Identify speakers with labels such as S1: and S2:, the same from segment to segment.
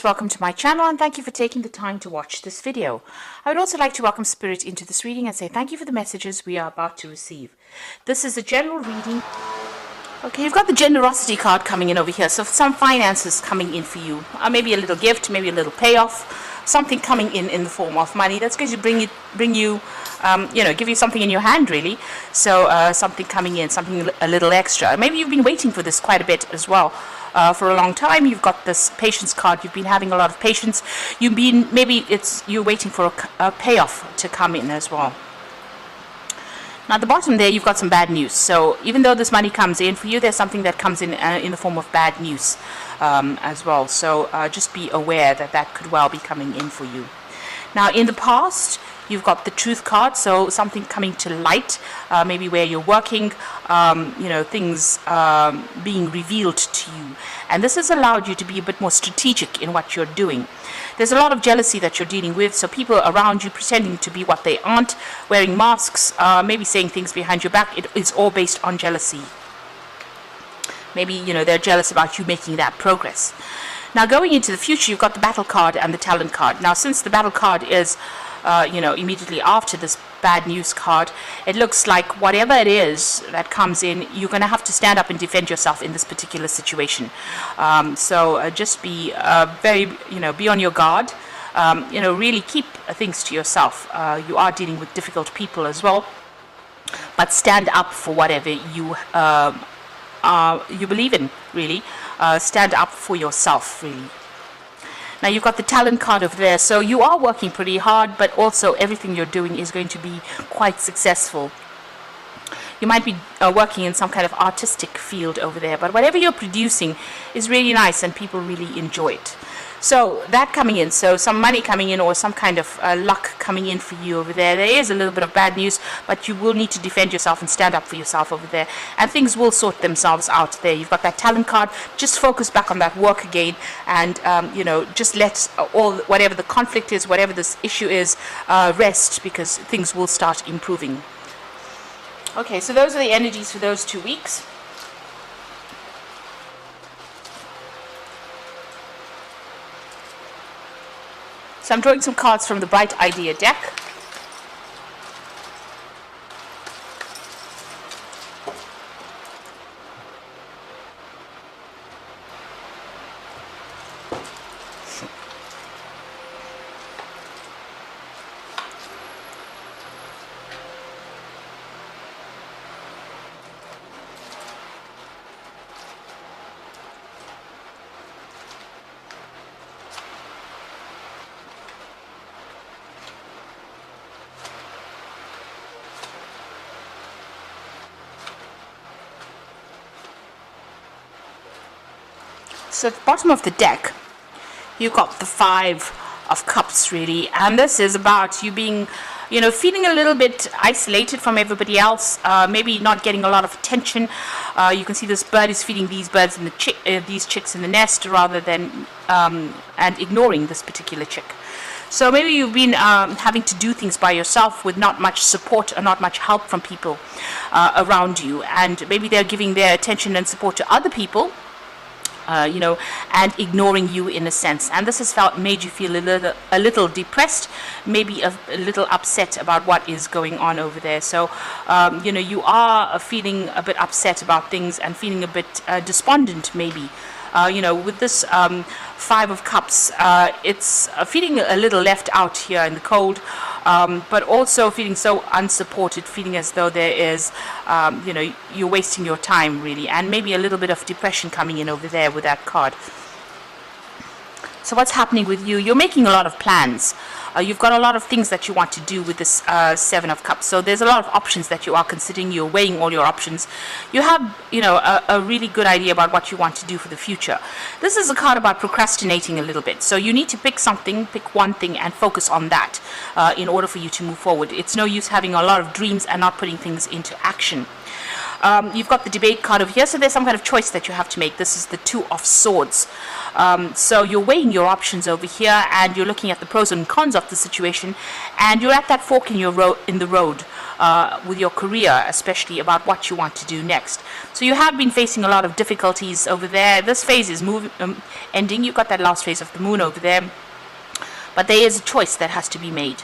S1: Welcome to my channel and thank you for taking the time to watch this video. I would also like to welcome Spirit into this reading and say thank you for the messages we are about to receive. This is a general reading. Okay, you've got the generosity card coming in over here, so some finances coming in for you. Maybe a little gift, maybe a little payoff, something coming in the form of money that's going to bring you, give you something in your hand really. So something coming in, something a little extra. Maybe you've been waiting for this quite a bit as well. For a long time. You've got this patience card. You've been having a lot of patience. You're waiting for a payoff to come in as well. Now at the bottom there you've got some bad news. So even though this money comes in for you, there's something that comes in the form of bad news as well. So just be aware that that could well be coming in for you. Now in the past you've got the truth card, so something coming to light, maybe where you're working, things being revealed to you. And this has allowed you to be a bit more strategic in what you're doing. There's a lot of jealousy that you're dealing with, so people around you pretending to be what they aren't, wearing masks, maybe saying things behind your back. It's all based on jealousy. Maybe, they're jealous about you making that progress. Now going into the future, you've got the battle card and the talent card. Now since the battle card is immediately after this bad news card, it looks like whatever it is that comes in, you're going to have to stand up and defend yourself in this particular situation. So just be be on your guard. Really keep things to yourself. You are dealing with difficult people as well, but stand up for whatever you believe in, really. Stand up for yourself, really. Now you've got the talent card over there, so you are working pretty hard, but also everything you're doing is going to be quite successful. You might be working in some kind of artistic field over there, but whatever you're producing is really nice and people really enjoy it. So that coming in, so some money coming in or some kind of luck coming in for you over there. There is a little bit of bad news, but you will need to defend yourself and stand up for yourself over there, and things will sort themselves out there. You've got that talent card. Just focus back on that work again, and just let whatever the conflict is, whatever this issue is, rest, because things will start improving. Okay, so those are the energies for those 2 weeks. So I'm drawing some cards from the Bright Idea deck. So at the bottom of the deck, you've got the 5 of Cups, really. And this is about you being, feeling a little bit isolated from everybody else, maybe not getting a lot of attention. You can see this bird is feeding these birds in these chicks in the nest, rather than, and ignoring this particular chick. So maybe you've been having to do things by yourself with not much support or not much help from people around you. And maybe they're giving their attention and support to other people, and ignoring you in a sense, and this has made you feel a little depressed, maybe a little upset about what is going on over there. So you are feeling a bit upset about things and feeling a bit despondent, maybe. With this 5 of Cups, it's feeling a little left out here in the cold, but also feeling so unsupported, feeling as though there is, you're wasting your time, really, and maybe a little bit of depression coming in over there with that card. So what's happening with you? You're making a lot of plans. You've got a lot of things that you want to do with this 7 of Cups. So there's a lot of options that you are considering. You're weighing all your options. You have, a really good idea about what you want to do for the future. This is a card about procrastinating a little bit. So you need to pick one thing and focus on that in order for you to move forward. It's no use having a lot of dreams and not putting things into action. You've got the debate card over here, so there's some kind of choice that you have to make. This is the Two of Swords. So you're weighing your options over here, and you're looking at the pros and cons of the situation, and you're at that fork in the road with your career, especially about what you want to do next. So you have been facing a lot of difficulties over there. This phase is ending. You've got that last phase of the moon over there, but there is a choice that has to be made.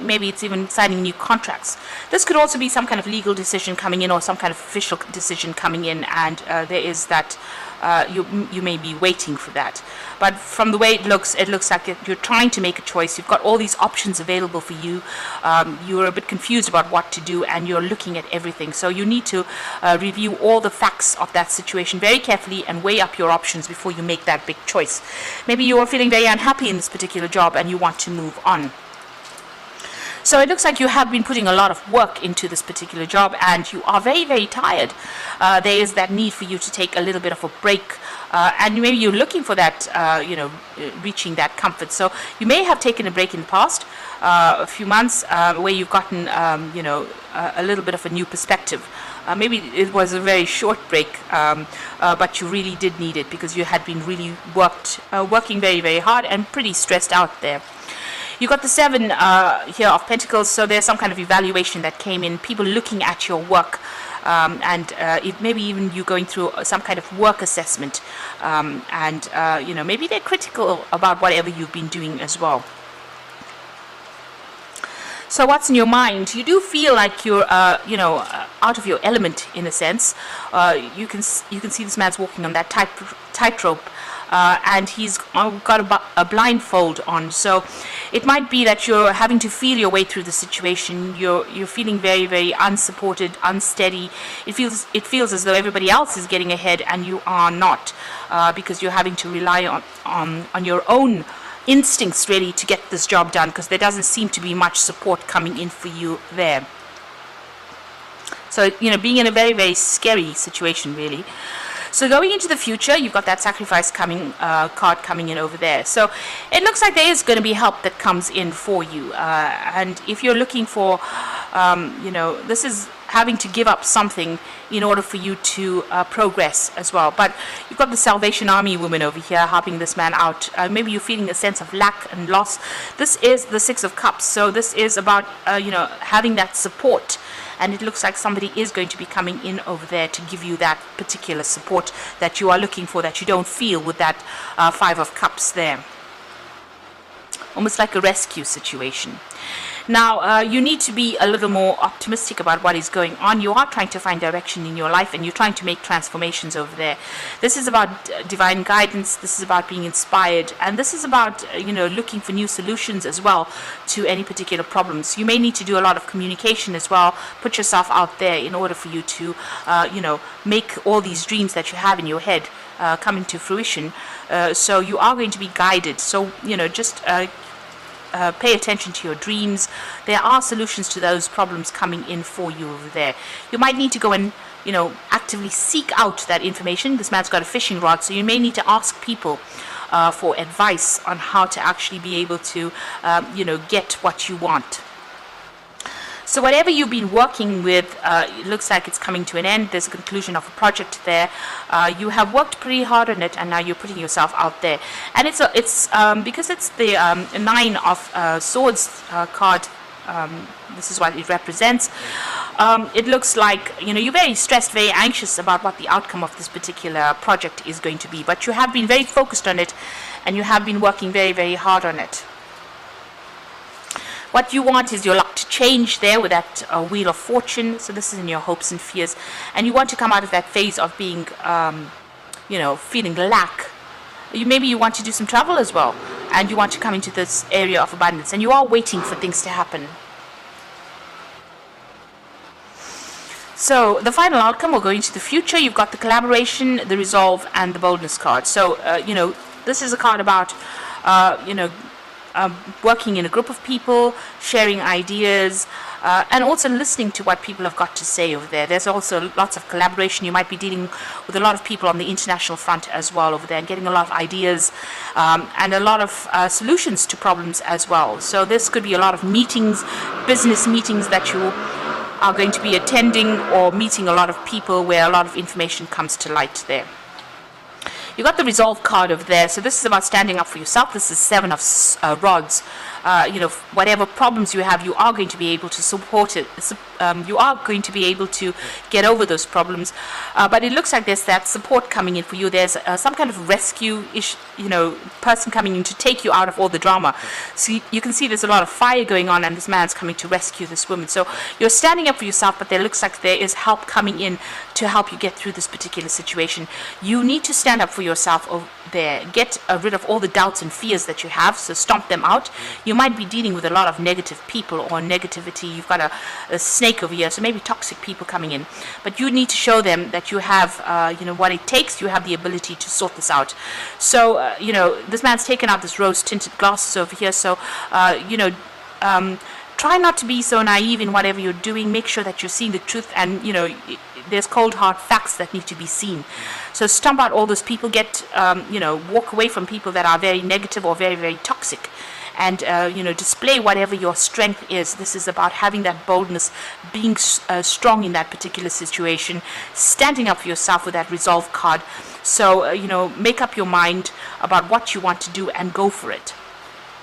S1: Maybe it's even signing new contracts. This could also be some kind of legal decision coming in, or some kind of official decision coming in, and there is that you may be waiting for that. But from the way it looks like you're trying to make a choice. You've got all these options available for you. You're a bit confused about what to do, and you're looking at everything. So you need to review all the facts of that situation very carefully and weigh up your options before you make that big choice. Maybe you are feeling very unhappy in this particular job and you want to move on. So it looks like you have been putting a lot of work into this particular job, and you are very, very tired. There is that need for you to take a little bit of a break, and maybe you're looking for that, reaching that comfort. So you may have taken a break in the past, a few months, where you've gotten, a little bit of a new perspective. Maybe it was a very short break, but you really did need it because you had been really working very, very hard and pretty stressed out there. You got the 7 here of Pentacles, so there's some kind of evaluation that came in, people looking at your work, and maybe even you going through some kind of work assessment, maybe they're critical about whatever you've been doing as well. So what's in your mind? You do feel like you're, out of your element in a sense. You can see this man's walking on that tightrope. And he's got a blindfold on, so it might be that you're having to feel your way through the situation. You're feeling very, very unsupported, unsteady. It feels as though everybody else is getting ahead and you are not, because you're having to rely on your own instincts really to get this job done, because there doesn't seem to be much support coming in for you there. So being in a very, very scary situation really. So going into the future, you've got that sacrifice card coming in over there. So it looks like there is going to be help that comes in for you. And if you're looking for, this is having to give up something in order for you to progress as well. But you've got the Salvation Army woman over here helping this man out. Maybe you're feeling a sense of lack and loss. This is the 6 of Cups. So this is about, having that support. And it looks like somebody is going to be coming in over there to give you that particular support that you are looking for, that you don't feel with that 5 of Cups there. Almost like a rescue situation. Now, you need to be a little more optimistic about what is going on. You are trying to find direction in your life, and you're trying to make transformations over there. This is about divine guidance. This is about being inspired. And this is about, looking for new solutions as well to any particular problems. You may need to do a lot of communication as well. Put yourself out there in order for you to, make all these dreams that you have in your head come into fruition. So you are going to be guided. So, just pay attention to your dreams. There are solutions to those problems coming in for you over there. You might need to go and, actively seek out that information. This man's got a fishing rod, so you may need to ask people for advice on how to actually be able to, get what you want. So whatever you've been working with, it looks like it's coming to an end. There's a conclusion of a project there. You have worked pretty hard on it, and now you're putting yourself out there. And it's because it's the 9 of Swords card. This is what it represents. It looks like you're very stressed, very anxious about what the outcome of this particular project is going to be. But you have been very focused on it, and you have been working very, very hard on it. What you want is your luck to change there with that Wheel of Fortune. So this is in your hopes and fears. And you want to come out of that phase of being, feeling lack. Maybe you want to do some travel as well. And you want to come into this area of abundance. And you are waiting for things to happen. So the final outcome will go into the future. You've got the collaboration, the resolve, and the boldness card. So, this is a card about, working in a group of people, sharing ideas, and also listening to what people have got to say over there. There's also lots of collaboration. You might be dealing with a lot of people on the international front as well over there, and getting a lot of ideas and a lot of solutions to problems as well. So this could be a lot of meetings, business meetings that you are going to be attending or meeting a lot of people where a lot of information comes to light there. You got the resolve card over there. So this is about standing up for yourself. This is 7 of rods. Whatever problems you have, you are going to be able to support it. You are going to be able to get over those problems. But it looks like there's that support coming in for you. There's some kind of rescue-ish, person coming in to take you out of all the drama. So you can see there's a lot of fire going on, and this man's coming to rescue this woman. So you're standing up for yourself, but there looks like there is help coming in to help you get through this particular situation. You need to stand up for yourself over there. Get rid of all the doubts and fears that you have, so stomp them out. You might be dealing with a lot of negative people or negativity. You've got a snake over here, so maybe toxic people coming in. But you need to show them that you have, what it takes. You have the ability to sort this out. So, this man's taken out this rose-tinted glasses over here. So, try not to be so naive in whatever you're doing. Make sure that you're seeing the truth, and there's cold hard facts that need to be seen. So stomp out all those people. Walk away from people that are very negative or very, very toxic, and display whatever your strength is. This is about having that boldness, being strong in that particular situation, standing up for yourself with that resolve card. So make up your mind about what you want to do and go for it.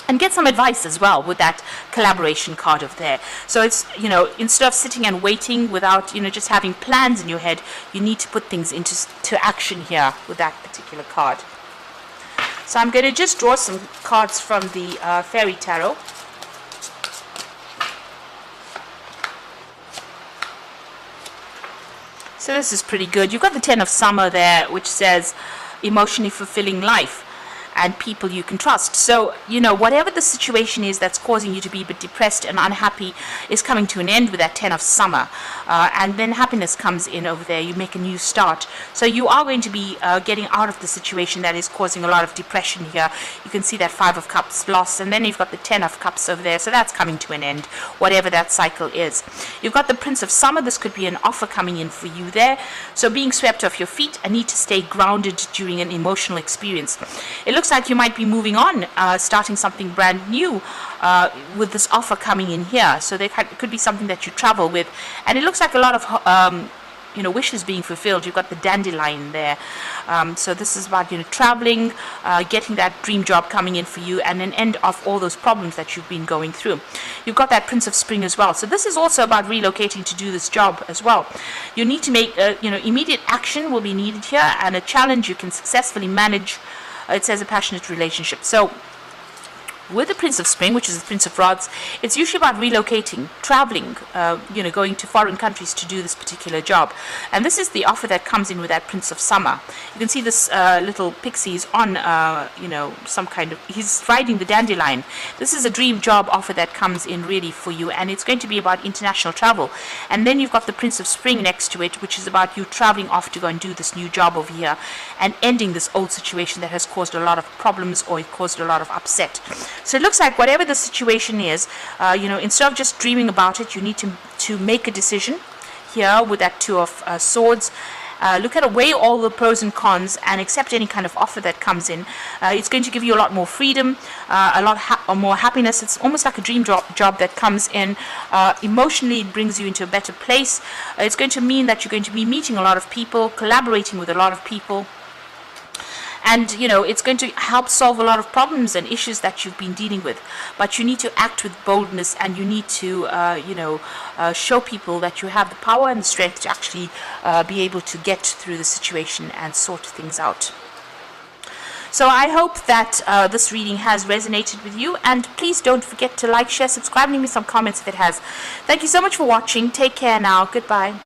S1: And get some advice as well with that collaboration card over there. So it's, instead of sitting and waiting without, just having plans in your head, you need to put things into action here with that particular card. So I'm going to just draw some cards from the Fairy Tarot. So this is pretty good. You've got the 10 of Summer there, which says emotionally fulfilling life and people you can trust. So, whatever the situation is that's causing you to be a bit depressed and unhappy is coming to an end with that 10 of Summer. And then happiness comes in over there. You make a new start. So you are going to be getting out of the situation that is causing a lot of depression here. You can see that 5 of Cups lost, and then you've got the 10 of Cups over there. So that's coming to an end, whatever that cycle is. You've got the Prince of Summer. This could be an offer coming in for you there. So being swept off your feet, a need to stay grounded during an emotional experience. It looks like you might be moving on, starting something brand new with this offer coming in here. So there could be something that you travel with, and it looks like a lot of wishes being fulfilled. You've got the dandelion there. So this is about traveling, getting that dream job coming in for you, and an end of all those problems that you've been going through. You've got that Prince of Spring as well. So this is also about relocating to do this job as well. You need to make immediate action will be needed here, and a challenge you can successfully manage. It says a passionate relationship. So with the Prince of Spring, which is the Prince of Rods, it's usually about relocating, traveling, going to foreign countries to do this particular job. And this is the offer that comes in with that Prince of Summer. You can see this little pixie is on, some kind of, he's riding the dandelion. This is a dream job offer that comes in really for you, and it's going to be about international travel. And then you've got the Prince of Spring next to it, which is about you traveling off to go and do this new job over here and ending this old situation that has caused a lot of problems or it caused a lot of upset. So it looks like whatever the situation is, instead of just dreaming about it, you need to make a decision here with that 2 of Swords. Weigh all the pros and cons and accept any kind of offer that comes in. It's going to give you a lot more freedom, a lot more happiness. It's almost like a dream job that comes in. Emotionally, it brings you into a better place. It's going to mean that you're going to be meeting a lot of people, collaborating with a lot of people. And, it's going to help solve a lot of problems and issues that you've been dealing with. But you need to act with boldness, and you need to, show people that you have the power and the strength to actually be able to get through the situation and sort things out. So I hope that this reading has resonated with you. And please don't forget to like, share, subscribe, and leave me some comments if it has. Thank you so much for watching. Take care now. Goodbye.